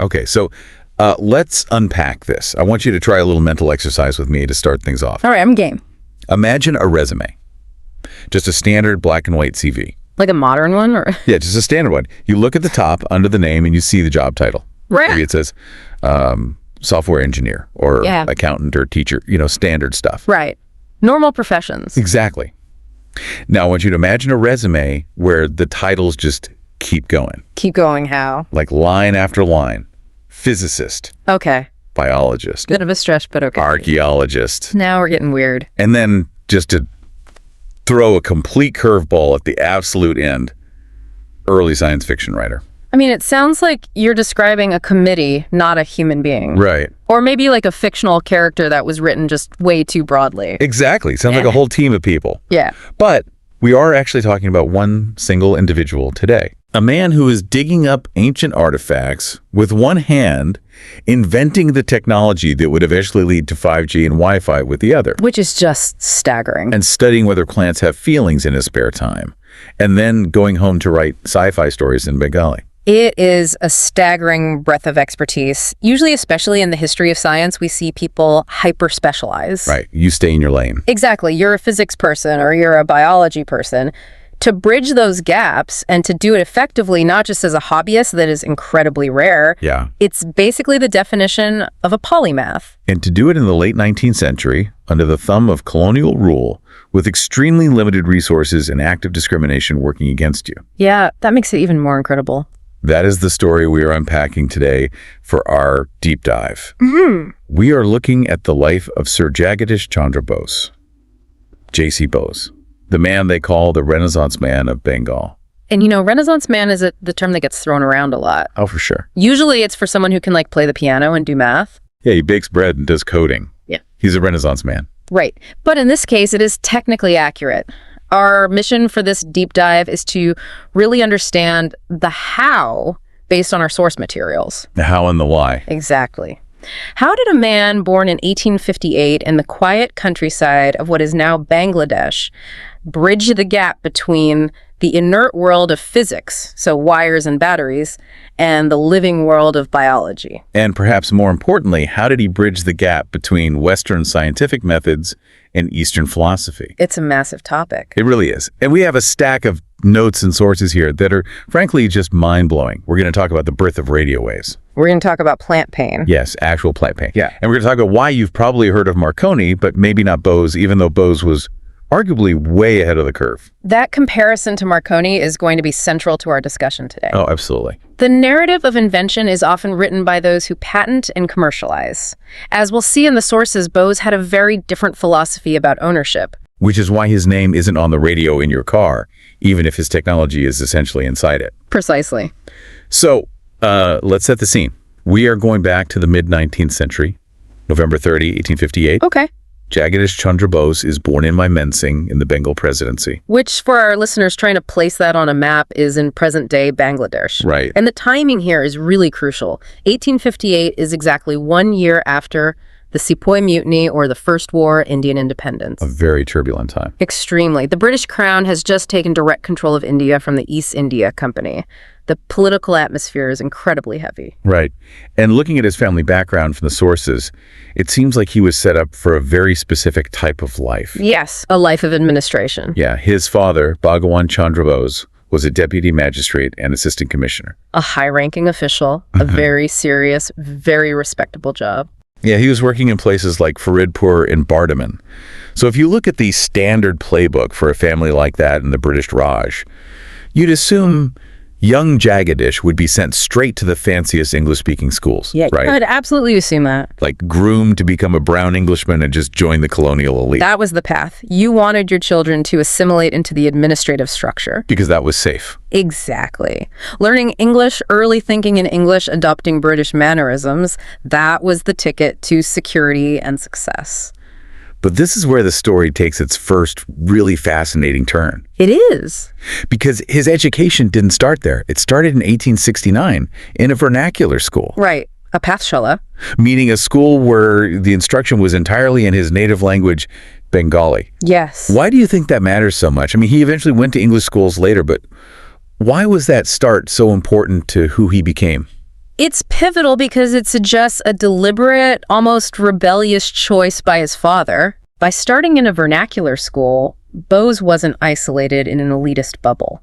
Okay, so let's unpack this. I want you to try a little mental exercise with me to start things off. All right, I'm game. Imagine a resume. Just a standard black and white CV. Like a modern one? Or Yeah, just a standard one. You look at the top under the name and you see the job title. Right. Maybe it says software engineer or Yeah. accountant or teacher, standard stuff. Right. Normal professions. Exactly. Now, I want you to imagine a resume where the titles just keep going. Keep going, how? Like line after line. Physicist, Okay. biologist, Bit of a stretch, but okay. archaeologist. Now we're getting weird. And then just to throw a complete curveball at the absolute end, early science fiction writer. I mean, it sounds like you're describing a committee, not a human being. Right. Or maybe like a fictional character that was written just way too broadly. Exactly. Sounds like a whole team of people. Yeah. But we are actually talking about one single individual today. A man who is digging up ancient artifacts with one hand, inventing the technology that would eventually lead to 5G and Wi-Fi with the other. Which is just staggering. And studying whether plants have feelings in his spare time. And then going home to write sci-fi stories in Bengali. It is a staggering breadth of expertise. Usually, especially in the history of science, we see people hyper-specialize. Right. You stay in your lane. Exactly. You're a physics person or you're a biology person. To bridge those gaps and to do it effectively, not just as a hobbyist that is incredibly rare, Yeah. it's basically the definition of a polymath. And to do it in the late 19th century, under the thumb of colonial rule, with extremely limited resources and active discrimination working against you. Yeah, that makes it even more incredible. That is the story we are unpacking today for our deep dive. Mm-hmm. We are looking at the life of Sir Jagadish Chandra Bose, J.C. Bose, the man they call the Renaissance man of Bengal. And Renaissance man is the term that gets thrown around a lot. Oh, for sure. Usually it's for someone who can play the piano and do math. Yeah, he bakes bread and does coding. Yeah. He's a Renaissance man. Right. But in this case, it is technically accurate. Our mission for this deep dive is to really understand the how based on our source materials. The how and the why. Exactly. How did a man born in 1858 in the quiet countryside of what is now Bangladesh bridge the gap between the inert world of physics, so wires and batteries, and the living world of biology? And perhaps more importantly, how did he bridge the gap between Western scientific methods and Eastern philosophy? It's a massive topic. It really is. And we have a stack of notes and sources here that are, frankly, just mind-blowing. We're going to talk about the birth of radio waves. We're going to talk about plant pain. Yes, actual plant pain. Yeah. And we're going to talk about why you've probably heard of Marconi, but maybe not Bose, even though Bose was arguably way ahead of the curve. That comparison to Marconi is going to be central to our discussion today. Oh, absolutely. The narrative of invention is often written by those who patent and commercialize. As we'll see in the sources, Bose had a very different philosophy about ownership. Which is why his name isn't on the radio in your car, even if his technology is essentially inside it. Precisely. So, let's set the scene. We are going back to the mid-19th century, November 30, 1858. Okay. Jagadish Chandra Bose is born in Mymensingh in the Bengal presidency. Which, for our listeners trying to place that on a map, is in present-day Bangladesh. Right. And the timing here is really crucial. 1858 is exactly 1 year after the Sepoy Mutiny or the First War, Indian independence. A very turbulent time. Extremely. The British Crown has just taken direct control of India from the East India Company. The political atmosphere is incredibly heavy. Right. And looking at his family background from the sources, it seems like he was set up for a very specific type of life. Yes, a life of administration. Yeah, his father, Bhagwan Chandra Bose, was a deputy magistrate and assistant commissioner. A high-ranking official, a very serious, very respectable job. Yeah, he was working in places like Faridpur and Bardhaman. So if you look at the standard playbook for a family like that in the British Raj, you'd assume young Jagadish would be sent straight to the fanciest English-speaking schools, Yeah, right? I'd absolutely assume that. Like groomed to become a brown Englishman and just join the colonial elite. That was the path. You wanted your children to assimilate into the administrative structure. Because that was safe. Exactly. Learning English, early thinking in English, adopting British mannerisms, that was the ticket to security and success. But this is where the story takes its first really fascinating turn. It is. Because his education didn't start there. It started in 1869 in a vernacular school. Right. A pathshala. Meaning a school where the instruction was entirely in his native language, Bengali. Yes. Why do you think that matters so much? I mean, he eventually went to English schools later, but why was that start so important to who he became? It's pivotal because it suggests a deliberate, almost rebellious choice by his father. By starting in a vernacular school, Bose wasn't isolated in an elitist bubble.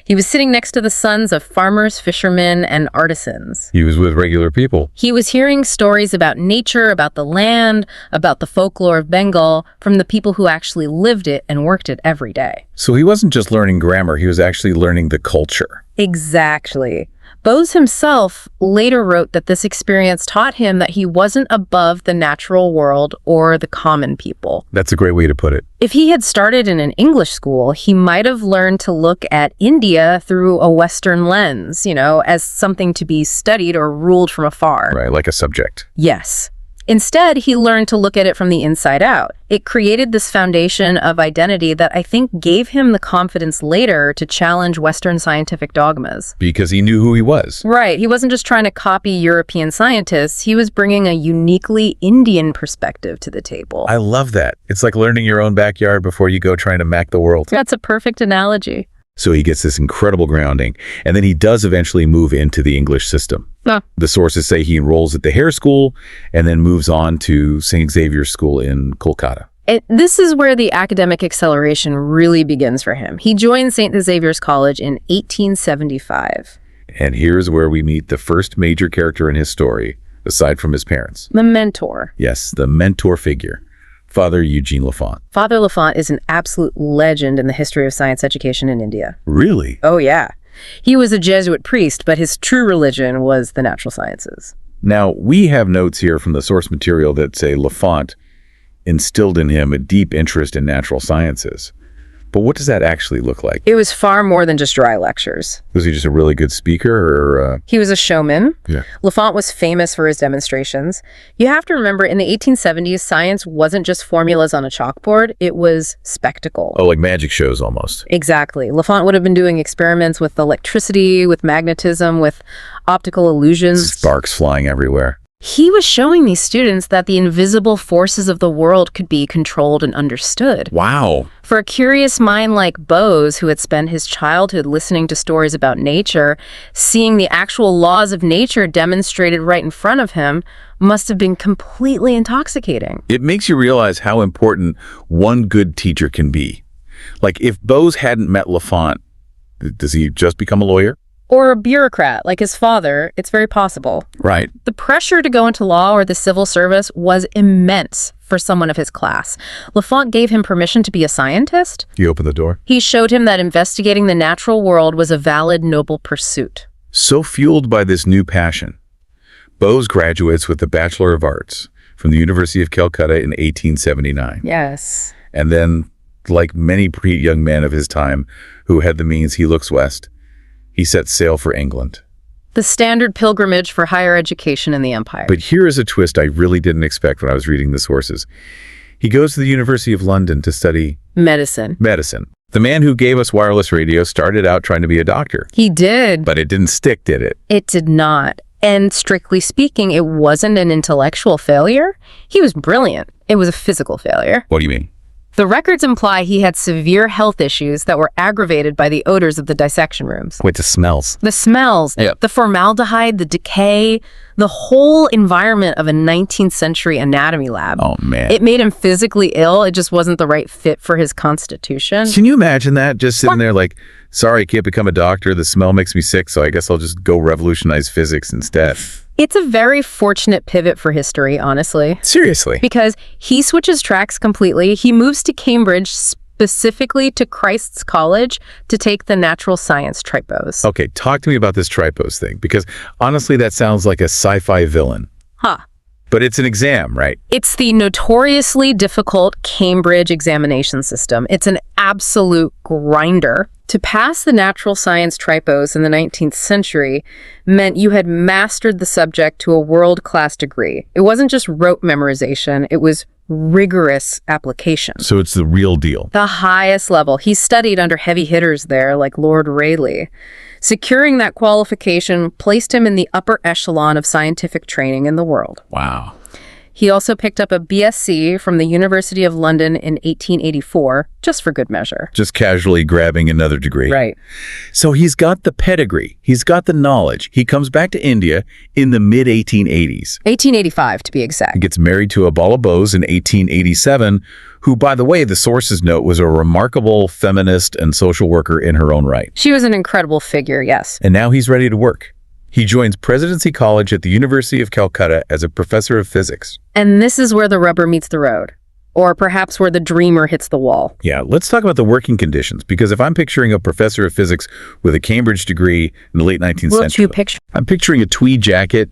He was sitting next to the sons of farmers, fishermen, and artisans. He was with regular people. He was hearing stories about nature, about the land, about the folklore of Bengal from the people who actually lived it and worked it every day. So he wasn't just learning grammar, he was actually learning the culture. Exactly. Bose himself later wrote that this experience taught him that he wasn't above the natural world or the common people. That's a great way to put it. If he had started in an English school, he might have learned to look at India through a Western lens, as something to be studied or ruled from afar. Right, like a subject. Yes. Instead, he learned to look at it from the inside out. It created this foundation of identity that I think gave him the confidence later to challenge Western scientific dogmas. Because he knew who he was. Right. He wasn't just trying to copy European scientists. He was bringing a uniquely Indian perspective to the table. I love that. It's like learning your own backyard before you go trying to map the world. That's a perfect analogy. So he gets this incredible grounding, and then he does eventually move into the English system. The sources say he enrolls at the Hare School and then moves on to St. Xavier's School in Kolkata. This is where the academic acceleration really begins for him. He joined St. Xavier's College in 1875. And here's where we meet the first major character in his story, aside from his parents. The mentor. Yes, the mentor figure, Father Eugene Lafont. Father Lafont is an absolute legend in the history of science education in India. Really? Oh, yeah. He was a Jesuit priest, but his true religion was the natural sciences. Now, we have notes here from the source material that say Lafont instilled in him a deep interest in natural sciences. But what does that actually look like? It was far more than just dry lectures. Was he just a really good speaker or... He was a showman. Yeah. Lafont was famous for his demonstrations. You have to remember, in the 1870s, science wasn't just formulas on a chalkboard, it was spectacle. Oh, like magic shows almost. Exactly. Lafont would have been doing experiments with electricity, with magnetism, with optical illusions. Sparks flying everywhere. He was showing these students that the invisible forces of the world could be controlled and understood. Wow. For a curious mind like Bose, who had spent his childhood listening to stories about nature, seeing the actual laws of nature demonstrated right in front of him must have been completely intoxicating. It makes you realize how important one good teacher can be. Like, if Bose hadn't met Lafont, does he just become a lawyer? Or a bureaucrat like his father, it's very possible. Right. The pressure to go into law or the civil service was immense for someone of his class. Lafont gave him permission to be a scientist. He opened the door. He showed him that investigating the natural world was a valid, noble pursuit. So fueled by this new passion, Bose graduates with the Bachelor of Arts from the University of Calcutta in 1879. Yes. And then, like many young men of his time who had the means, he looks west. He sets sail for England. The standard pilgrimage for higher education in the empire. But here is a twist I really didn't expect when I was reading the sources. He goes to the University of London to study medicine. The man who gave us wireless radio started out trying to be a doctor. He did. But it didn't stick, did it? It did not. And strictly speaking, it wasn't an intellectual failure. He was brilliant. It was a physical failure. What do you mean? The records imply he had severe health issues that were aggravated by the odors of the dissection rooms. Wait, the smells. The smells, the formaldehyde, the decay, the whole environment of a 19th century anatomy lab. Oh, man. It made him physically ill. It just wasn't the right fit for his constitution. Can you imagine that? Just sitting there like, sorry, I can't become a doctor. The smell makes me sick, so I guess I'll just go revolutionize physics instead. It's a very fortunate pivot for history, honestly. Seriously? Because he switches tracks completely. He moves to Cambridge, specifically to Christ's College, to take the natural science tripos. Okay, talk to me about this tripos thing, because honestly, that sounds like a sci-fi villain. But it's an exam, right? It's the notoriously difficult Cambridge examination system. It's an absolute grinder. To pass the natural science tripos in the 19th century meant you had mastered the subject to a world-class degree. It wasn't just rote memorization, it was rigorous application. So it's the real deal. The highest level. He studied under heavy hitters there, like Lord Rayleigh. Securing that qualification placed him in the upper echelon of scientific training in the world. Wow. He also picked up a BSc from the University of London in 1884, just for good measure. Just casually grabbing another degree. Right. So he's got the pedigree. He's got the knowledge. He comes back to India in the mid-1880s. 1885, to be exact. He gets married to Abala Bose in 1887, who, by the way, the sources note was a remarkable feminist and social worker in her own right. She was an incredible figure, yes. And now he's ready to work. He joins Presidency College at the University of Calcutta as a professor of physics. And this is where the rubber meets the road. Or perhaps where the dreamer hits the wall. Yeah, let's talk about the working conditions, because if I'm picturing a professor of physics with a Cambridge degree in the late 19th What century, you picture? I'm picturing a tweed jacket,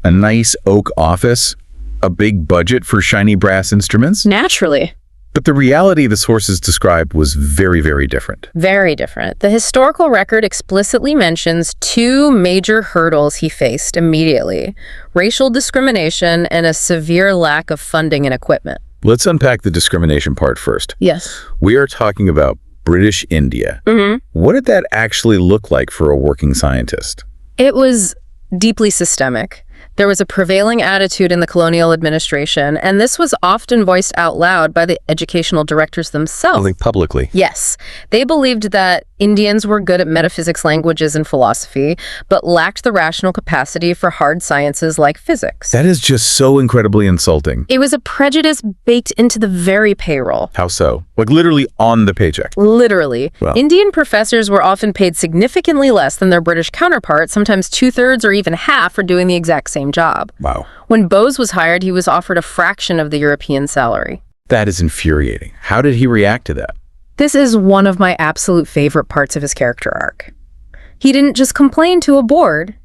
a nice oak office, a big budget for shiny brass instruments. Naturally. But the reality the sources described was very, very different. Very different. The historical record explicitly mentions two major hurdles he faced immediately: racial discrimination and a severe lack of funding and equipment. Let's unpack the discrimination part first. Yes. We are talking about British India. What did that actually look like for a working scientist? It was deeply systemic. There was a prevailing attitude in the colonial administration, and this was often voiced out loud by the educational directors themselves. Publicly. Yes. They believed that Indians were good at metaphysics, languages, and philosophy, but lacked the rational capacity for hard sciences like physics. That is just so incredibly insulting. It was a prejudice baked into the very payroll. How so? Like literally on the paycheck. Literally. Well. Indian professors were often paid significantly less than their British counterparts, sometimes 2/3 or even half for doing the exact same job. Wow. When Bose was hired, he was offered a fraction of the European salary. That is infuriating. How did he react to that? This is one of my absolute favorite parts of his character arc. He didn't just complain to a board.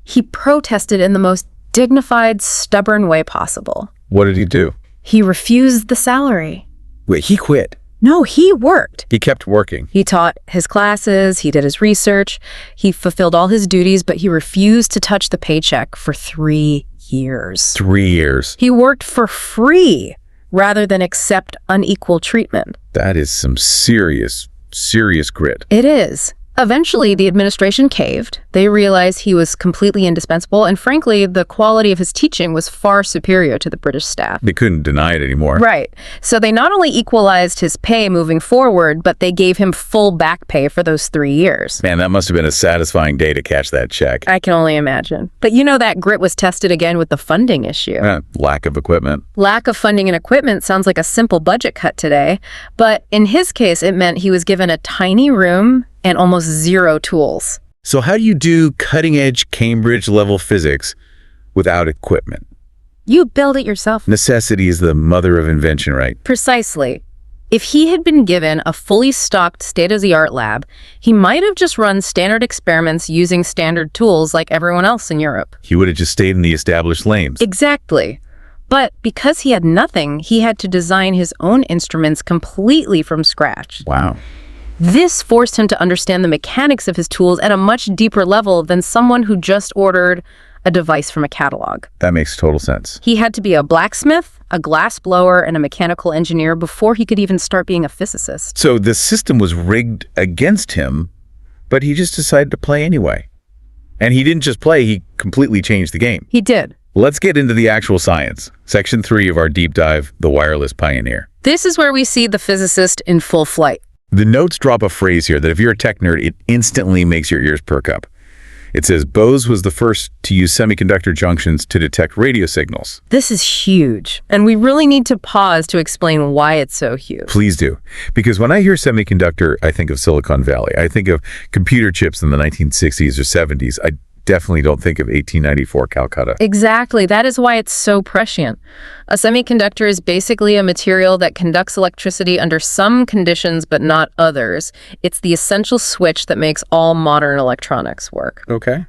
He protested in the most dignified, stubborn way possible. What did he do? He refused the salary. Wait, he quit. No, he worked. He kept working. He taught his classes, he did his research, he fulfilled all his duties, but he refused to touch the paycheck for 3 years. 3 years. He worked for free rather than accept unequal treatment. That is some serious, serious grit. It is. Eventually, the administration caved. They realized he was completely indispensable, and frankly, the quality of his teaching was far superior to the British staff. They couldn't deny it anymore. Right. So they not only equalized his pay moving forward, but they gave him full back pay for those 3 years. Man, that must have been a satisfying day to catch that check. I can only imagine. But you know that grit was tested again with the funding issue. Lack of equipment. Lack of funding and equipment sounds like a simple budget cut today, but in his case, it meant he was given a tiny room and almost zero tools. So how do you do cutting-edge Cambridge-level physics without equipment? You build it yourself. Necessity is the mother of invention, right? Precisely. If he had been given a fully stocked state-of-the-art lab, he might have just run standard experiments using standard tools like everyone else in Europe. He would have just stayed in the established lanes. Exactly. But because he had nothing, he had to design his own instruments completely from scratch. Wow. This forced him to understand the mechanics of his tools at a much deeper level than someone who just ordered a device from a catalog. That makes total sense. He had to be a blacksmith, a glass blower, and a mechanical engineer before he could even start being a physicist. So the system was rigged against him, but he just decided to play anyway. And he didn't just play, he completely changed the game. He did. Let's get into the actual science. Section 3 of our deep dive, The Wireless Pioneer. This is where we see the physicist in full flight. The notes drop a phrase here that if you're a tech nerd, it instantly makes your ears perk up. It says, Bose was the first to use semiconductor junctions to detect radio signals. This is huge, and we really need to pause to explain why it's so huge. Please do. Because when I hear semiconductor, I think of Silicon Valley. I think of computer chips in the 1960s or 70s. I definitely don't think of 1894 Calcutta. Exactly. That is why it's so prescient. A semiconductor is basically a material that conducts electricity under some conditions but not others. It's the essential switch that makes all modern electronics work. Okay.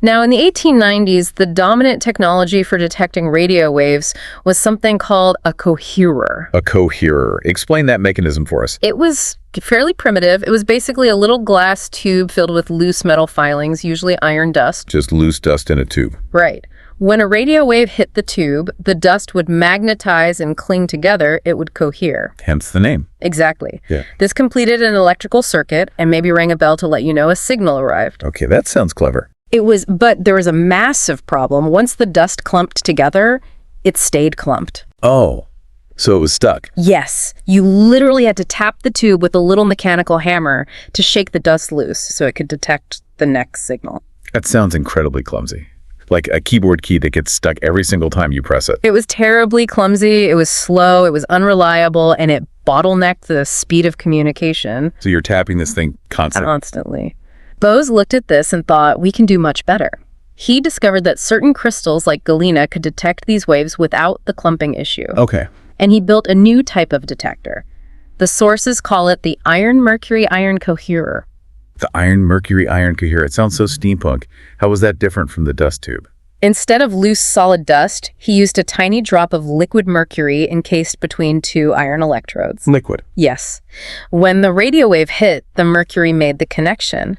Now, in the 1890s, the dominant technology for detecting radio waves was something called a coherer. A coherer. Explain that mechanism for us. It was fairly primitive. It was basically a little glass tube filled with loose metal filings, usually iron dust. Just loose dust in a tube. Right. When a radio wave hit the tube, the dust would magnetize and cling together. It would cohere. Hence the name. Exactly. Yeah. This completed an electrical circuit and maybe rang a bell to let you know a signal arrived. Okay, that sounds clever. But there was a massive problem. Once the dust clumped together, it stayed clumped. Oh, so it was stuck. Yes, you literally had to tap the tube with a little mechanical hammer to shake the dust loose so it could detect the next signal. That sounds incredibly clumsy. Like a keyboard key that gets stuck every single time you press it. It was terribly clumsy, it was slow, it was unreliable, and it bottlenecked the speed of communication. So you're tapping this thing Constantly. Bose looked at this and thought, we can do much better. He discovered that certain crystals like galena could detect these waves without the clumping issue. Okay. And he built a new type of detector. The sources call it the iron-mercury-iron coherer. The iron-mercury-iron coherer. It sounds so steampunk. How was that different from the dust tube? Instead of loose solid dust, he used a tiny drop of liquid mercury encased between two iron electrodes. Liquid. Yes. When the radio wave hit, the mercury made the connection.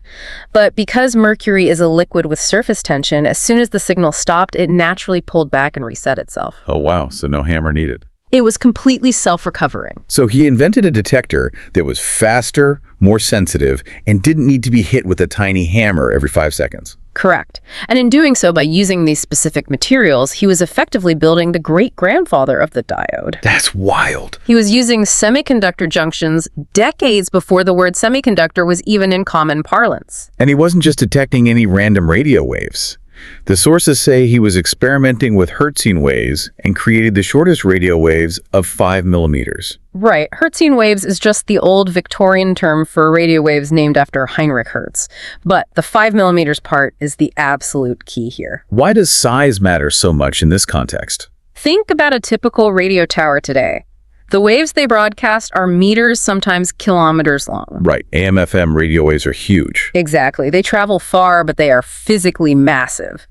But because mercury is a liquid with surface tension, as soon as the signal stopped, it naturally pulled back and reset itself. Oh, wow. So no hammer needed. It was completely self-recovering. So he invented a detector that was faster, more sensitive, and didn't need to be hit with a tiny hammer every 5 seconds. Correct. And in doing so, by using these specific materials, he was effectively building the great-grandfather of the diode. That's wild. He was using semiconductor junctions decades before the word semiconductor was even in common parlance. And he wasn't just detecting any random radio waves. The sources say he was experimenting with Hertzian waves and created the shortest radio waves of 5 millimeters. Right. Hertzian waves is just the old Victorian term for radio waves named after Heinrich Hertz. But the 5 millimeters part is the absolute key here. Why does size matter so much in this context? Think about a typical radio tower today. The waves they broadcast are meters, sometimes kilometers long. Right. AM/FM radio waves are huge. Exactly. They travel far, but they are physically massive.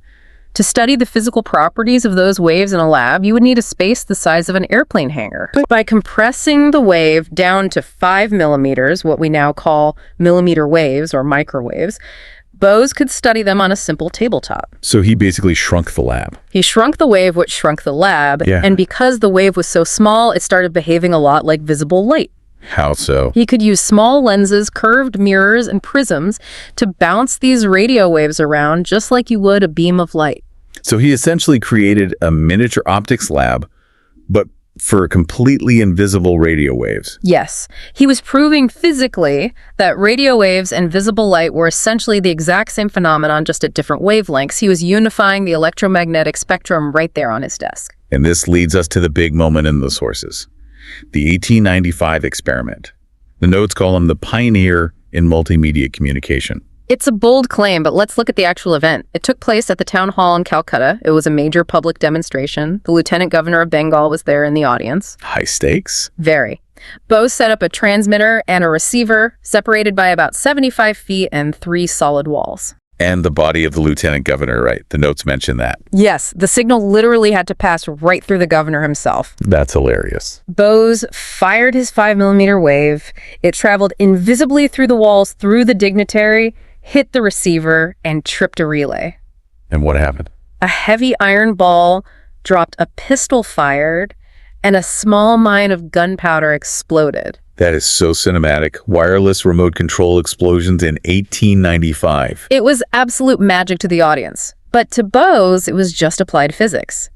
To study the physical properties of those waves in a lab, you would need a space the size of an airplane hangar. But by compressing the wave down to 5 millimeters, what we now call millimeter waves or microwaves, Bose could study them on a simple tabletop. So he basically shrunk the lab. He shrunk the wave, which shrunk the lab, and because the wave was so small, it started behaving a lot like visible light. How so? He could use small lenses, curved mirrors, and prisms to bounce these radio waves around just like you would a beam of light. So he essentially created a miniature optics lab, but for completely invisible radio waves. Yes. He was proving physically that radio waves and visible light were essentially the exact same phenomenon, just at different wavelengths. He was unifying the electromagnetic spectrum right there on his desk. And this leads us to the big moment in the sources. The 1895 experiment. The notes call him the pioneer in multimedia communication. It's a bold claim, but let's look at the actual event. It took place at the town hall in Calcutta. It was a major public demonstration. The lieutenant governor of Bengal was there in the audience. High stakes? Very. Bose set up a transmitter and a receiver, separated by about 75 feet and 3 solid walls. And the body of the lieutenant governor, right? The notes mention that. Yes, the signal literally had to pass right through the governor himself. That's hilarious. Bose fired his 5 millimeter wave. It traveled invisibly through the walls, through the dignitary, hit the receiver, and tripped a relay. And what happened? A heavy iron ball dropped, a pistol fired, and a small mine of gunpowder exploded. That is so cinematic. Wireless remote control explosions in 1895. It was absolute magic to the audience. But to Bose, it was just applied physics.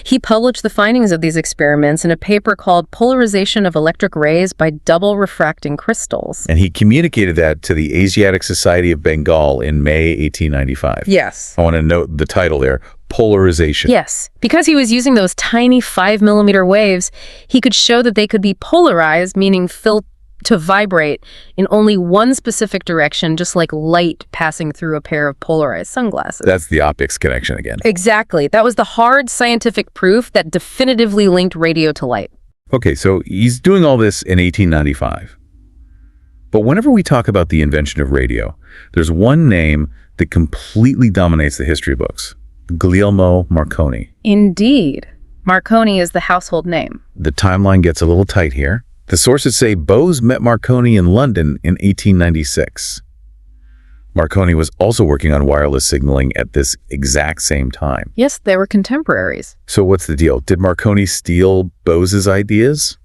He published the findings of these experiments in a paper called Polarization of Electric Rays by Double Refracting Crystals. And he communicated that to the Asiatic Society of Bengal in May 1895. Yes. I want to note the title there, Polarization. Yes. Because he was using those tiny 5 millimeter waves, he could show that they could be polarized, meaning to vibrate in only one specific direction, just like light passing through a pair of polarized sunglasses. That's the optics connection again. Exactly. That was the hard scientific proof that definitively linked radio to light. Okay, so he's doing all this in 1895. But whenever we talk about the invention of radio, there's one name that completely dominates the history books. Guglielmo Marconi. Indeed. Marconi is the household name. The timeline gets a little tight here. The sources say Bose met Marconi in London in 1896. Marconi was also working on wireless signaling at this exact same time. Yes, they were contemporaries. So what's the deal? Did Marconi steal Bose's ideas?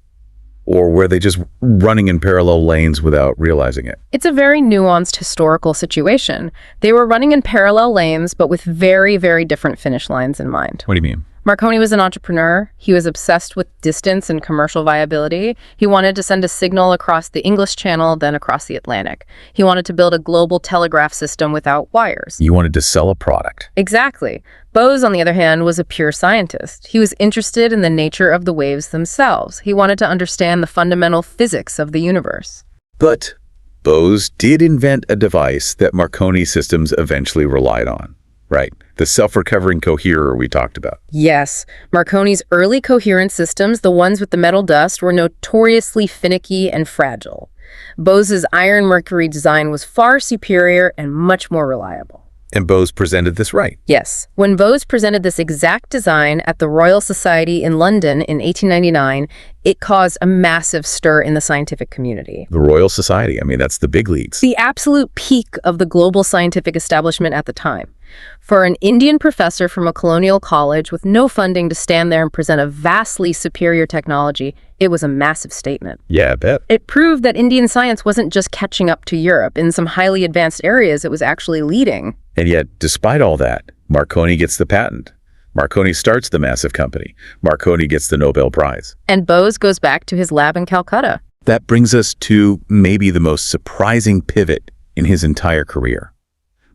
Or were they just running in parallel lanes without realizing it? It's a very nuanced historical situation. They were running in parallel lanes, but with very, very different finish lines in mind. What do you mean? Marconi was an entrepreneur. He was obsessed with distance and commercial viability. He wanted to send a signal across the English Channel, then across the Atlantic. He wanted to build a global telegraph system without wires. You wanted to sell a product. Exactly. Bose, on the other hand, was a pure scientist. He was interested in the nature of the waves themselves. He wanted to understand the fundamental physics of the universe. But Bose did invent a device that Marconi systems eventually relied on. Right. The self-recovering coherer we talked about. Yes. Marconi's early coherent systems, the ones with the metal dust, were notoriously finicky and fragile. Bose's iron-mercury design was far superior and much more reliable. And Bose presented this right. Yes. When Bose presented this exact design at the Royal Society in London in 1899, it caused a massive stir in the scientific community. The Royal Society, that's the big leagues. The absolute peak of the global scientific establishment at the time. For an Indian professor from a colonial college with no funding to stand there and present a vastly superior technology, it was a massive statement. Yeah, I bet. It proved that Indian science wasn't just catching up to Europe. In some highly advanced areas, it was actually leading. And yet, despite all that, Marconi gets the patent. Marconi starts the massive company. Marconi gets the Nobel Prize. And Bose goes back to his lab in Calcutta. That brings us to maybe the most surprising pivot in his entire career.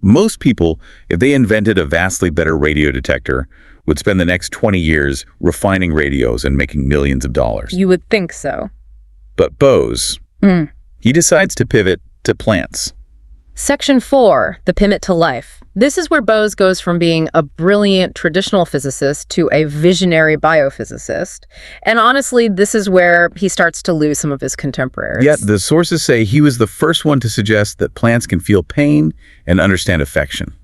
Most people, if they invented a vastly better radio detector, would spend the next 20 years refining radios and making millions of dollars. You would think so. But Bose, he decides to pivot to plants. Section 4, the pivot to life. This is where Bose goes from being a brilliant traditional physicist to a visionary biophysicist. And honestly, this is where he starts to lose some of his contemporaries. Yet the sources say he was the first one to suggest that plants can feel pain and understand affection.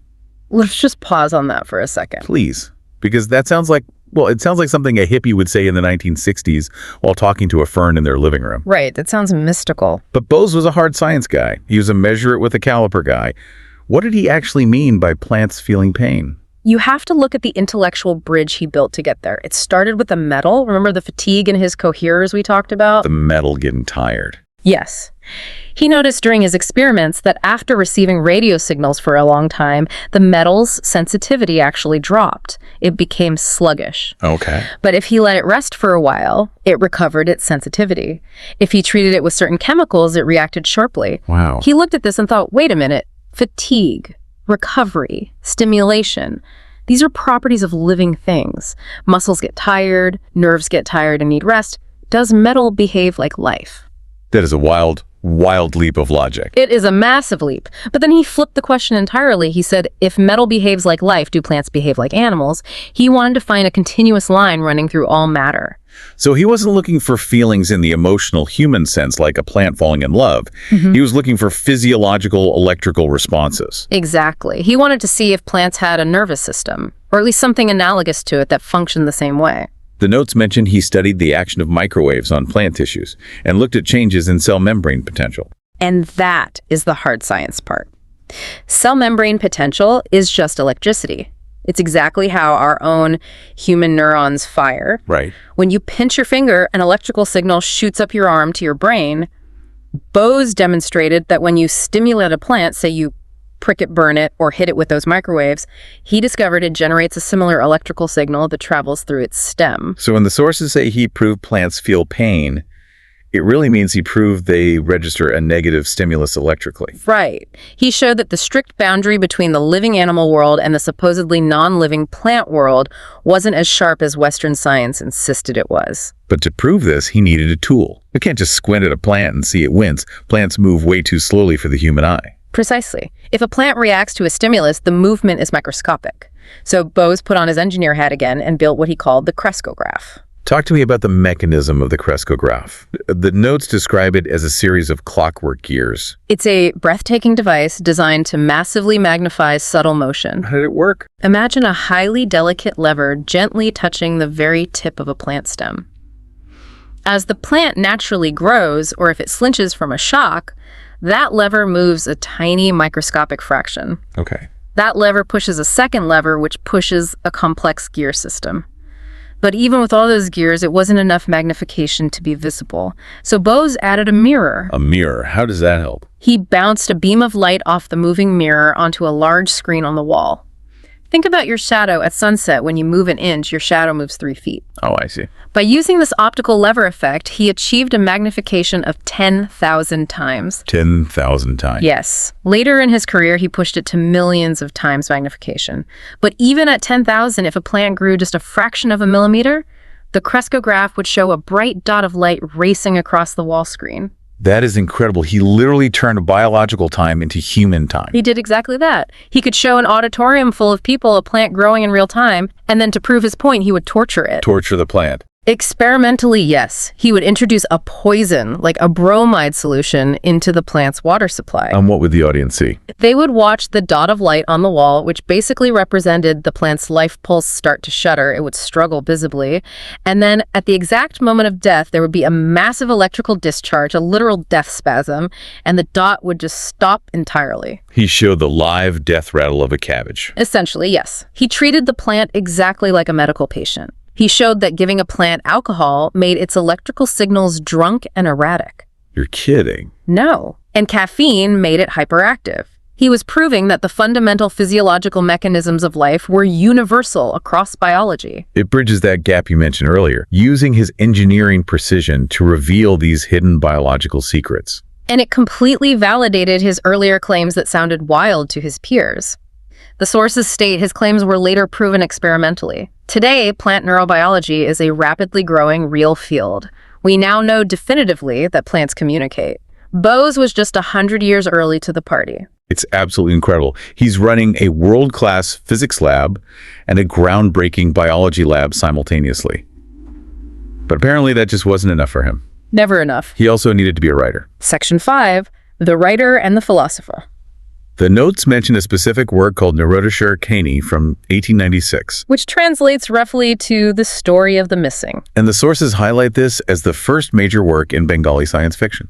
Let's just pause on that for a second. Please, because that sounds like, it sounds like something a hippie would say in the 1960s while talking to a fern in their living room. Right, that sounds mystical. But Bose was a hard science guy. He was a measure it with a caliper guy. What did he actually mean by plants feeling pain? You have to look at the intellectual bridge he built to get there. It started with the metal. Remember the fatigue in his coherers we talked about? The metal getting tired. Yes. He noticed during his experiments that after receiving radio signals for a long time, the metal's sensitivity actually dropped. It became sluggish. Okay. But if he let it rest for a while, it recovered its sensitivity. If he treated it with certain chemicals, it reacted sharply. Wow. He looked at this and thought, wait a minute, fatigue, recovery, stimulation. These are properties of living things. Muscles get tired, nerves get tired and need rest. Does metal behave like life? That is a wild leap of logic. It is a massive leap. But then he flipped the question entirely. He said, if metal behaves like life, do plants behave like animals? He wanted to find a continuous line running through all matter. So he wasn't looking for feelings in the emotional human sense like a plant falling in love. He was looking for physiological electrical responses. Exactly. He wanted to see if plants had a nervous system, or at least something analogous to it that functioned the same way. The notes mentioned he studied the action of microwaves on plant tissues and looked at changes in cell membrane potential. And that is the hard science part. Cell membrane potential is just electricity. It's exactly how our own human neurons fire. Right. When you pinch your finger, an electrical signal shoots up your arm to your brain. Bose demonstrated that when you stimulate a plant, say you prick it, burn it, or hit it with those microwaves, he discovered it generates a similar electrical signal that travels through its stem. So when the sources say he proved plants feel pain, it really means he proved they register a negative stimulus electrically. Right. He showed that the strict boundary between the living animal world and the supposedly non-living plant world wasn't as sharp as Western science insisted it was. But to prove this, he needed a tool. You can't just squint at a plant and see it wince. Plants move way too slowly for the human eye. Precisely. If a plant reacts to a stimulus, the movement is microscopic. So Bose put on his engineer hat again and built what he called the crescograph. Talk to me about the mechanism of the crescograph. The notes describe it as a series of clockwork gears. It's a breathtaking device designed to massively magnify subtle motion. How did it work? Imagine a highly delicate lever gently touching the very tip of a plant stem. As the plant naturally grows, or if it flinches from a shock, that lever moves a tiny microscopic fraction. Okay. That lever pushes a second lever, which pushes a complex gear system. But even with all those gears, it wasn't enough magnification to be visible. So Bose added a mirror. A mirror. How does that help? He bounced a beam of light off the moving mirror onto a large screen on the wall. Think about your shadow at sunset. When you move an inch, your shadow moves 3 feet. Oh, I see. By using this optical lever effect, he achieved a magnification of 10,000 times. 10,000 times. Yes. Later in his career, he pushed it to millions of times magnification. But even at 10,000, if a plant grew just a fraction of a millimeter, the crescograph would show a bright dot of light racing across the wall screen. That is incredible. He literally turned biological time into human time. He did exactly that. He could show an auditorium full of people a plant growing in real time, and then to prove his point, he would torture it. Torture the plant. Experimentally, yes. He would introduce a poison, like a bromide solution, into the plant's water supply. What would the audience see? They would watch the dot of light on the wall, which basically represented the plant's life pulse start to shudder. It would struggle visibly. And then at the exact moment of death, there would be a massive electrical discharge, a literal death spasm, and the dot would just stop entirely. He showed the live death rattle of a cabbage. Essentially, yes. He treated the plant exactly like a medical patient. He showed that giving a plant alcohol made its electrical signals drunk and erratic. You're kidding. No. And caffeine made it hyperactive. He was proving that the fundamental physiological mechanisms of life were universal across biology. It bridges that gap you mentioned earlier, using his engineering precision to reveal these hidden biological secrets. And it completely validated his earlier claims that sounded wild to his peers. The sources state his claims were later proven experimentally. Today, plant neurobiology is a rapidly growing real field. We now know definitively that plants communicate. Bose was just 100 years early to the party. It's absolutely incredible. He's running a world-class physics lab and a groundbreaking biology lab simultaneously. But apparently that just wasn't enough for him. Never enough. He also needed to be a writer. Section 5, the writer and the philosopher. The notes mention a specific work called Neurotischer Keine from 1896. Which translates roughly to the story of the missing. And the sources highlight this as the first major work in Bengali science fiction.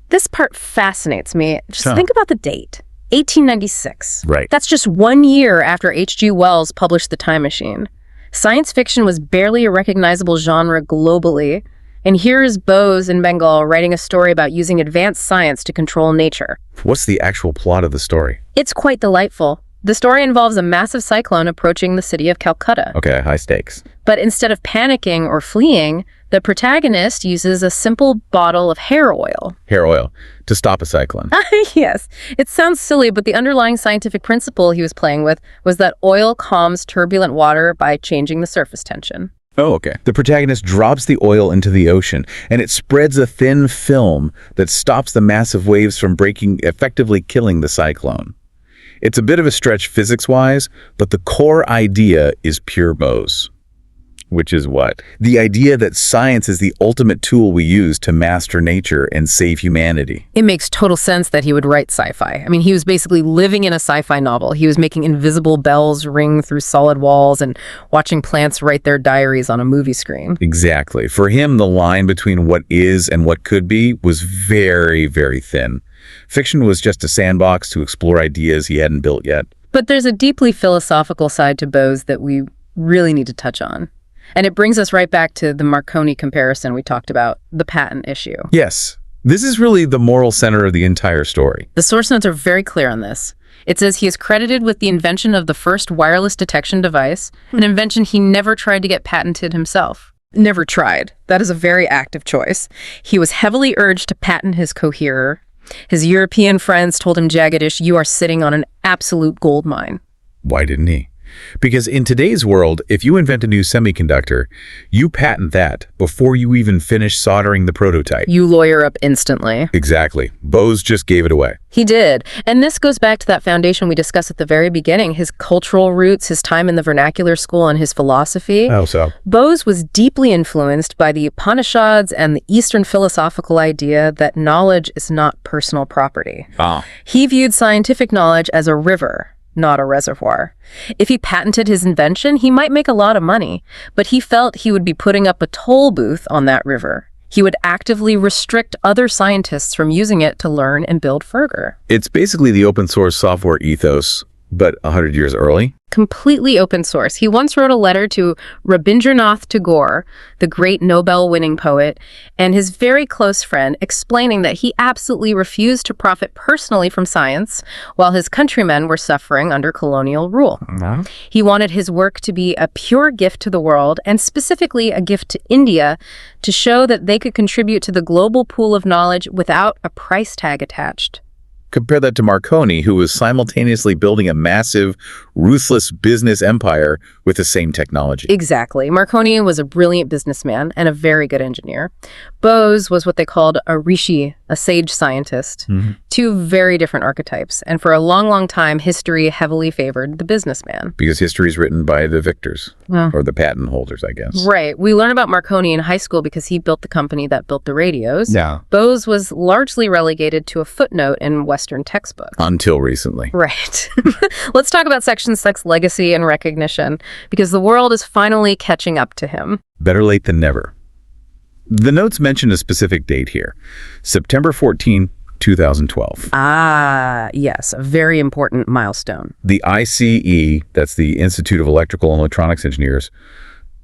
This part fascinates me. Just think about the date. 1896. Right. That's just 1 year after H.G. Wells published The Time Machine. Science fiction was barely a recognizable genre globally. And here is Bose in Bengal writing a story about using advanced science to control nature. What's the actual plot of the story? It's quite delightful. The story involves a massive cyclone approaching the city of Calcutta. Okay, high stakes. But instead of panicking or fleeing, the protagonist uses a simple bottle of hair oil. Hair oil to stop a cyclone. Yes, it sounds silly, but the underlying scientific principle he was playing with was that oil calms turbulent water by changing the surface tension. Oh, okay. The protagonist drops the oil into the ocean, and it spreads a thin film that stops the massive waves from breaking, effectively killing the cyclone. It's a bit of a stretch physics-wise, but the core idea is pure Bose. Which is what? The idea that science is the ultimate tool we use to master nature and save humanity. It makes total sense that he would write sci-fi. I mean, he was basically living in a sci-fi novel. He was making invisible bells ring through solid walls and watching plants write their diaries on a movie screen. Exactly. For him, the line between what is and what could be was very, very thin. Fiction was just a sandbox to explore ideas he hadn't built yet. But there's a deeply philosophical side to Bose that we really need to touch on. And it brings us right back to the Marconi comparison we talked about, the patent issue. Yes, this is really the moral center of the entire story. The source notes are very clear on this. It says he is credited with the invention of the first wireless detection device, an invention he never tried to get patented himself. Never tried. That is a very active choice. He was heavily urged to patent his coherer. His European friends told him, Jagadish, you are sitting on an absolute gold mine. Why didn't he? Because in today's world, if you invent a new semiconductor, you patent that before you even finish soldering the prototype. You lawyer up instantly. Exactly. Bose just gave it away. He did. And this goes back to that foundation we discussed at the very beginning, his cultural roots, his time in the vernacular school, and his philosophy. How so? Bose was deeply influenced by the Upanishads and the Eastern philosophical idea that knowledge is not personal property. He viewed scientific knowledge as a river, not a reservoir. If he patented his invention, he might make a lot of money, but he felt he would be putting up a toll booth on that river. He would actively restrict other scientists from using it to learn and build further. It's basically the open source software ethos, But 100 years early? Completely open source. He once wrote a letter to Rabindranath Tagore, the great Nobel-winning poet, and his very close friend, explaining that he absolutely refused to profit personally from science while his countrymen were suffering under colonial rule. He wanted his work to be a pure gift to the world, and specifically a gift to India, to show that they could contribute to the global pool of knowledge without a price tag attached. Compare that to Marconi, who was simultaneously building a massive, ruthless business empire with the same technology. Exactly. Marconi was a brilliant businessman and a very good engineer. Bose was what they called a rishi, a sage scientist. Two very different archetypes. And for a long, long time, history heavily favored the businessman. Because history is written by the victors, or the patent holders, I guess. Right. We learn about Marconi in high school because he built the company that built the radios. Yeah. Bose was largely relegated to a footnote in Western textbooks. Until recently. Right. Let's talk about Section 6 legacy and recognition, because the world is finally catching up to him. Better late than never. The notes mention a specific date here, September 14, 2012. Ah, yes, a very important milestone. The ICE, that's the Institute of Electrical and Electronics Engineers,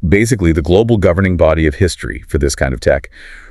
basically the global governing body of history for this kind of tech,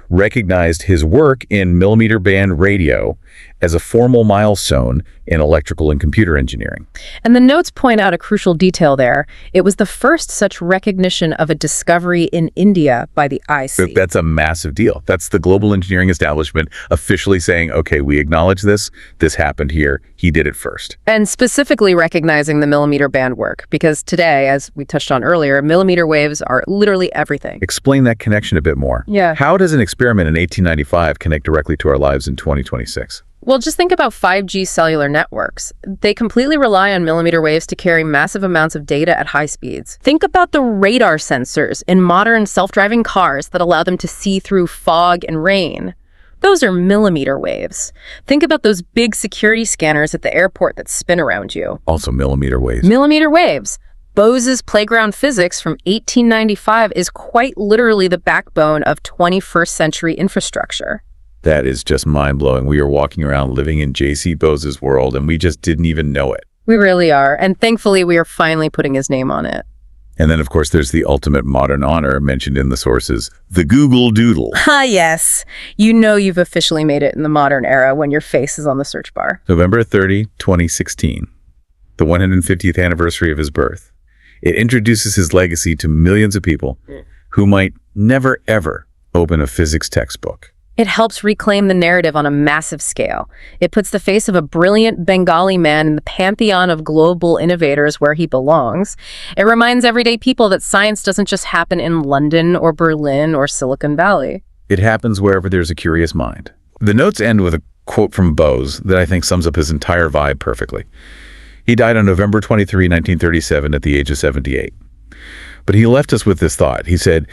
recognized his work in millimeter band radio as a formal milestone in electrical and computer engineering. And the notes point out a crucial detail there. It was the first such recognition of a discovery in India by the IC. That's a massive deal. That's the global engineering establishment officially saying, okay, we acknowledge this. This happened here. He did it first. And specifically recognizing the millimeter band work, because today, as we touched on earlier, millimeter waves are literally everything. Explain that connection a bit more. Yeah. How does an experiment in 1895 connect directly to our lives in 2026? Well, just think about 5G cellular networks. They completely rely on millimeter waves to carry massive amounts of data at high speeds. Think about the radar sensors in modern self-driving cars that allow them to see through fog and rain. Those are millimeter waves. Think about those big security scanners at the airport that spin around you. Also millimeter waves. Millimeter waves. Bose's playground physics from 1895 is quite literally the backbone of 21st century infrastructure. That is just mind-blowing. We are walking around living in J.C. Bose's world, and we just didn't even know it. We really are. And thankfully, we are finally putting his name on it. And then, of course, there's the ultimate modern honor mentioned in the sources, the Google Doodle. Ah, yes. You know you've officially made it in the modern era when your face is on the search bar. November 30, 2016, the 150th anniversary of his birth. It introduces his legacy to millions of people who might never, ever open a physics textbook. It helps reclaim the narrative on a massive scale. It puts the face of a brilliant Bengali man in the pantheon of global innovators where he belongs. It reminds everyday people that science doesn't just happen in London or Berlin or Silicon Valley. It happens wherever there's a curious mind. The notes end with a quote from Bose that I think sums up his entire vibe perfectly. He died on November 23, 1937 at the age of 78. But he left us with this thought. He said,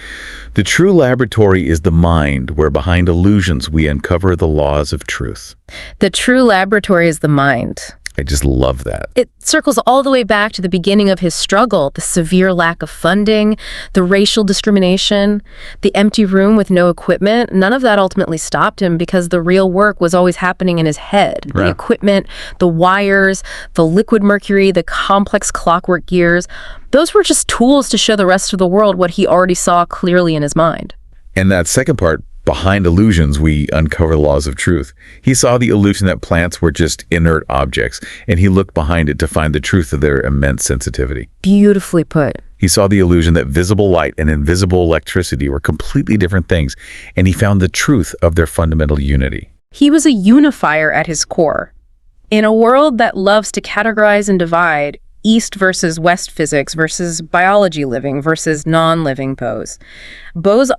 "The true laboratory is the mind where behind illusions we uncover the laws of truth." The true laboratory is the mind. I just love that. It circles all the way back to the beginning of his struggle, the severe lack of funding, the racial discrimination, the empty room with no equipment. None of that ultimately stopped him because the real work was always happening in his head. Right. The equipment, the wires, the liquid mercury, the complex clockwork gears, those were just tools to show the rest of the world what he already saw clearly in his mind. And that second part, behind illusions, we uncover the laws of truth. He saw the illusion that plants were just inert objects, and he looked behind it to find the truth of their immense sensitivity. Beautifully put. He saw the illusion that visible light and invisible electricity were completely different things, and he found the truth of their fundamental unity. He was a unifier at his core. In a world that loves to categorize and divide, East versus West physics versus biology living versus non-living Bose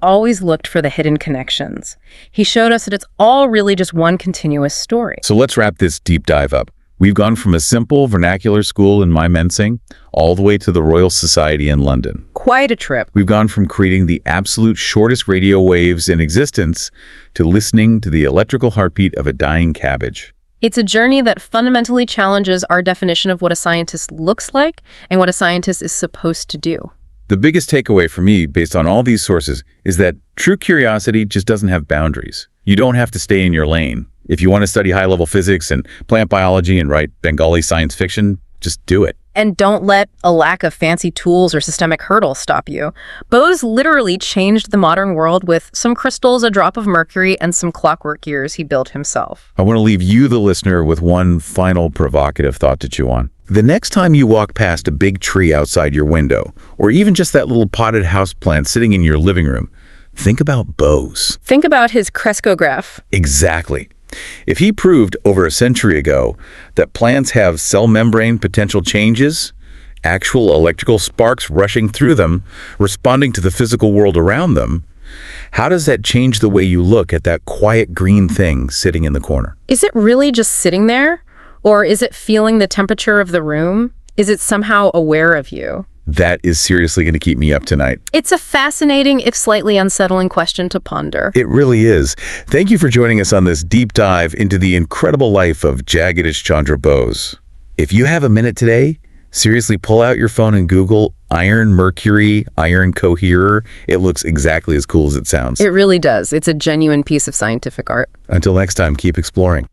always looked for the hidden connections. He showed us that it's all really just one continuous story. So let's wrap this deep dive up. We've gone from a simple vernacular school in Mymensing all the way to the Royal Society in London. Quite a trip. We've gone from creating the absolute shortest radio waves in existence to listening to the electrical heartbeat of a dying cabbage. It's a journey that fundamentally challenges our definition of what a scientist looks like and what a scientist is supposed to do. The biggest takeaway for me, based on all these sources, is that true curiosity just doesn't have boundaries. You don't have to stay in your lane. If you want to study high-level physics and plant biology and write Bengali science fiction, Just do it. And don't let a lack of fancy tools or systemic hurdles stop you. Bose literally changed the modern world with some crystals, a drop of mercury, and some clockwork gears he built himself. I want to leave you, the listener, with one final provocative thought to chew on. The next time you walk past a big tree outside your window, or even just that little potted houseplant sitting in your living room, think about Bose. Think about his crescograph. Exactly. If he proved over a century ago that plants have cell membrane potential changes, actual electrical sparks rushing through them, responding to the physical world around them, how does that change the way you look at that quiet green thing sitting in the corner? Is it really just sitting there? Or is it feeling the temperature of the room? Is it somehow aware of you? That is seriously going to keep me up tonight. It's a fascinating, if slightly unsettling question to ponder. It really is. Thank you for joining us on this deep dive into the incredible life of Jagadish Chandra Bose. If you have a minute today, seriously pull out your phone and Google iron mercury, iron coherer. It looks exactly as cool as it sounds. It really does. It's a genuine piece of scientific art. Until next time, keep exploring.